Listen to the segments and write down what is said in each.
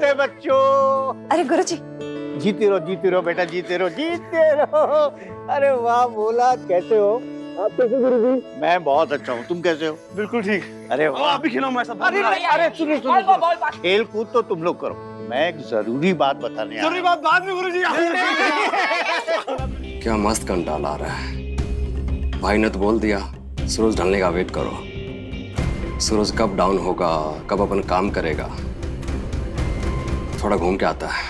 नमस्ते बच्चों। अरे गुरुजी। जीते रहो बेटा, जीते रहो। अरे वाह भोला, कैसे हो आप? कैसे गुरुजी? मैं बहुत अच्छा हूँ, तुम कैसे हो? बिल्कुल ठीक। अरे वाह, आप भी खिलाओ, मैं सब। अरे सुनो, खेल कूद तो तुम लोग करो, मैं एक जरूरी बात बताने आया। जरूरी बात बाद में गुरुजी। क्या मस्त कंटाल आ रहा है। भाई ने तो बोल दिया सूरज ढलने का वेट करो। सूरज कब डाउन होगा, कब अपन काम करेगा, थोड़ा घूम के आता है।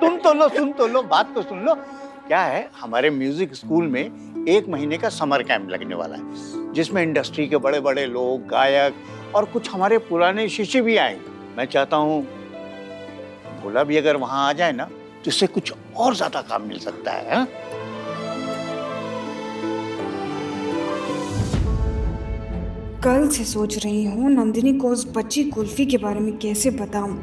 सुन तो लो, बात तो सुन लो। क्या है, हमारे म्यूजिक स्कूल में 1 महीने का समर कैंप लगने वाला है, जिसमें इंडस्ट्री के बड़े बड़े लोग, गायक और कुछ हमारे पुराने शिष्य भी आएंगे। मैं चाहता हूँ भोला भी अगर वहां आ जाए ना, तो इससे कुछ और ज्यादा काम मिल सकता है। हा? कल से सोच रही हूँ नंदिनी को उस बच्ची कुल्फी के बारे में कैसे बताऊं,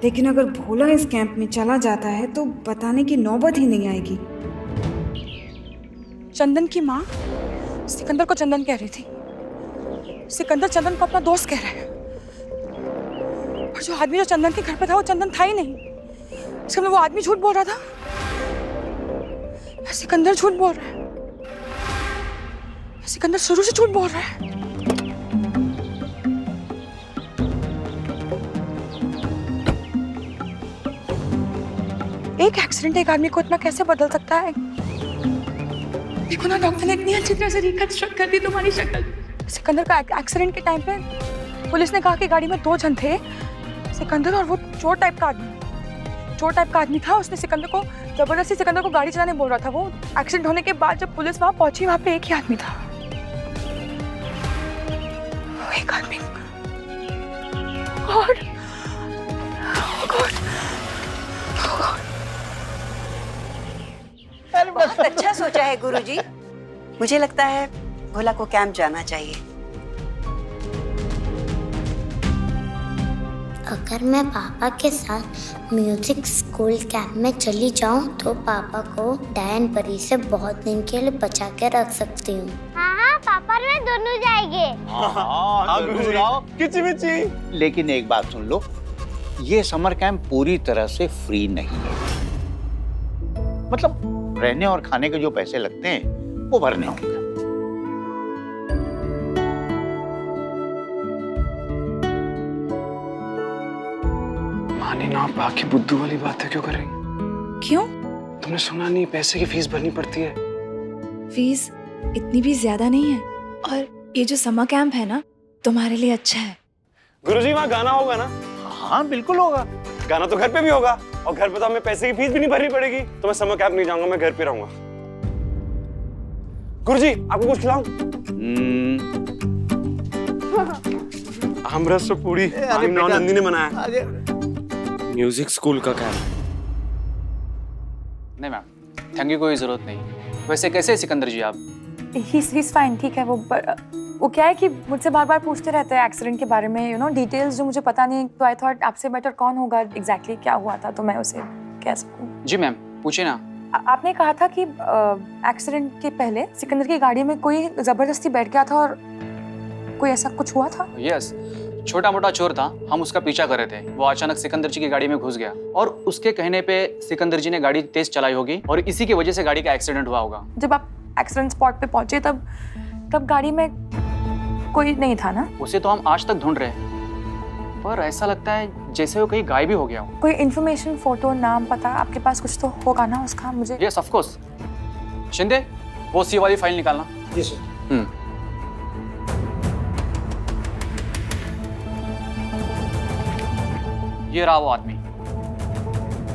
लेकिन अगर भोला इस कैंप में चला जाता है तो बताने की नौबत ही नहीं आएगी। चंदन की माँ सिकंदर को चंदन कह रही थी, सिकंदर चंदन को अपना दोस्त कह रहा है, और जो आदमी जो चंदन के घर पे था वो चंदन था ही नहीं। इसका मतलब वो आदमी झूठ बोल रहा था, सिकंदर झूठ बोल रहा है, सिकंदर शुरू से झूठ बोल रहा है। एक एक्सीडेंट एक आदमी को इतना कैसे बदल सकता है? देखो ना, डॉक्टर ने इतनी अच्छी तरह से रिकंस्ट्रक्ट कर दी तुम्हारी शक्ल। सिकंदर का एक्सीडेंट के टाइम पे पुलिस ने कहा कि गाड़ी में 2 जन थे, सिकंदर और वो चोर टाइप का आदमी था। उसने सिकंदर को जबरदस्ती सिकंदर को गाड़ी चलाने बोल रहा था। वो एक्सीडेंट होने के बाद जब पुलिस वहां पहुंची, वहां पे एक ही आदमी था, एक आदमी। गॉड, गॉड, बहुत अच्छा सोचा है गुरुजी। मुझे लगता है भोला को कैंप जाना चाहिए। अगर मैं पापा के साथ म्यूजिक स्कूल कैंप में चली जाऊं तो पापा को डायन परी से बहुत दिन के लिए बचा के रख सकती हूँ। हाँ, पापा और मैं दोनों जाएंगे। हाँ गुरुजी, किची बिची। लेकिन एक बात सुन लो, ये समर कैंप पूरी तरह से फ्री नहीं है। मतलब रहने और खाने के जो पैसे लगते हैं वो भरने होंगे। मानी ना, बाकी बुद्धू वाली बातें क्यों करेंगे? क्यों? तुमने सुना नहीं, पैसे की फीस भरनी पड़ती है। फीस इतनी भी ज्यादा नहीं है, और ये जो समर कैंप है ना, तुम्हारे लिए अच्छा है। गुरुजी वहाँ गाना होगा ना? हाँ बिल्कुल होगा। गाना तो घर पे भी होगा, और घर पे तो हमें पैसे की फीस भी नहीं भरनी पड़ेगी। तो मैं समर कैंप नहीं जाऊंगा, मैं घर पे रहूंगा। गुरुजी आपको कुछ खिलाऊं? आमरस और पूरी नंदिनी ने बनाया। म्यूजिक स्कूल का कैंप? नहीं मैम, थैंक यू, कोई जरूरत नहीं। वैसे कैसे सिकंदर जी आप? He's fine, ठीक है। वो क्या है कि मुझसे बार बार पूछते रहते हैं एक्सीडेंट के बारे में, यू नो, डिटेल्स जो मुझे पता नहीं। तो आई थॉट आपसे बेटर कौन होगा एग्जैक्टली क्या हुआ था, तो मैं उसे कह सकूं। जी मैम, पूछिए ना। आपने कहा था कि एक्सीडेंट के पहले सिकंदर की गाड़ी में कोई जबरदस्ती बैठ गया था और कोई ऐसा कुछ हुआ था? यस, छोटा मोटा चोर था, हम उसका पीछा कर रहे थे। वो अचानक सिकंदर जी की गाड़ी में घुस गया, और उसके कहने पे सिकंदर जी ने गाड़ी तेज चलाई होगी, और इसी की वजह से गाड़ी का एक्सीडेंट हुआ होगा। जब आप एक्सीडेंट स्पॉट पे पहुंचे तब गाड़ी में कोई नहीं था ना? उसे तो हम आज तक ढूंढ रहे हैं, पर ऐसा लगता है जैसे वो कहीं गायब ही हो गया हो। कोई इन्फॉर्मेशन, फोटो, नाम, पता आपके पास कुछ तो होगा ना उसका? मुझे यस ऑफ कोर्स। शिंदे, वो सी वाली फाइल निकालना। जी सर। ये रहा वो आदमी।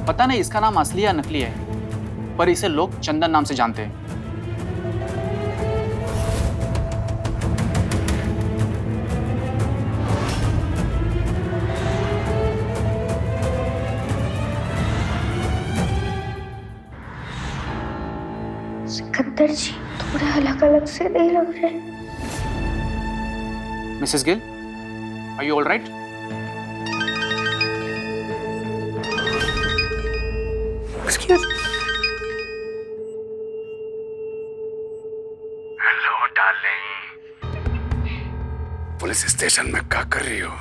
पता नहीं इसका नाम असली या नकली है, पर इसे लोग चंदन नाम से जानते हैं। सिकंदर जी थोड़े अलग अलग से नहीं लग रहे। Mrs Gill, are you all right? Excuse. Hello darling. Police station में क्या कर रही हो?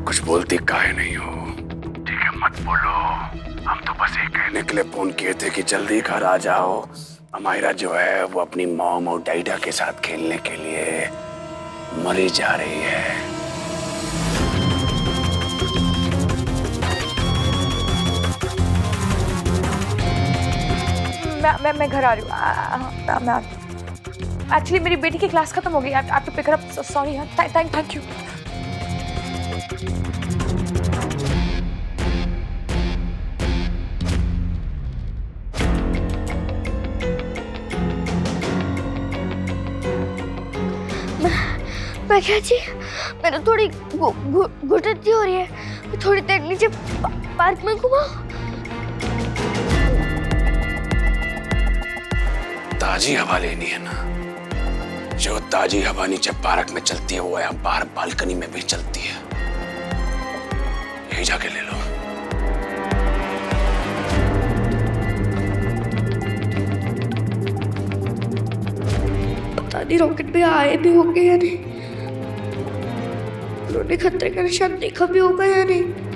कुछ बोलती काहे नहीं हो? ठीक है, मत बोलो। हम तो बस ये कहने के लिए फोन किए थे कि जल्दी घर आ जाओ। अमायरा जो है वो अपनी मॉम और डैडा के साथ खेलने के लिए मरी जा रही है। मैं घर आ रही हूँ। एक्चुअली मेरी बेटी की क्लास खत्म हो गई। I have to pick her up. Sorry. Thank you. मैं क्या जी, मेरे थोड़ी घुटन सी हो रही है। थोड़ी देर नीचे पार्क में घुमाओ। ताजी हवा लेनी है ना? जो ताजी हवा नीचे पार्क में चलती है वो यहाँ बाहर बालकनी में भी चलती है। यही जाके ले लो। पता नहीं रॉकेट पे आए भी होंगे या नहीं, उन्होंने खतरे का निशान देखा भी होगा या नहीं।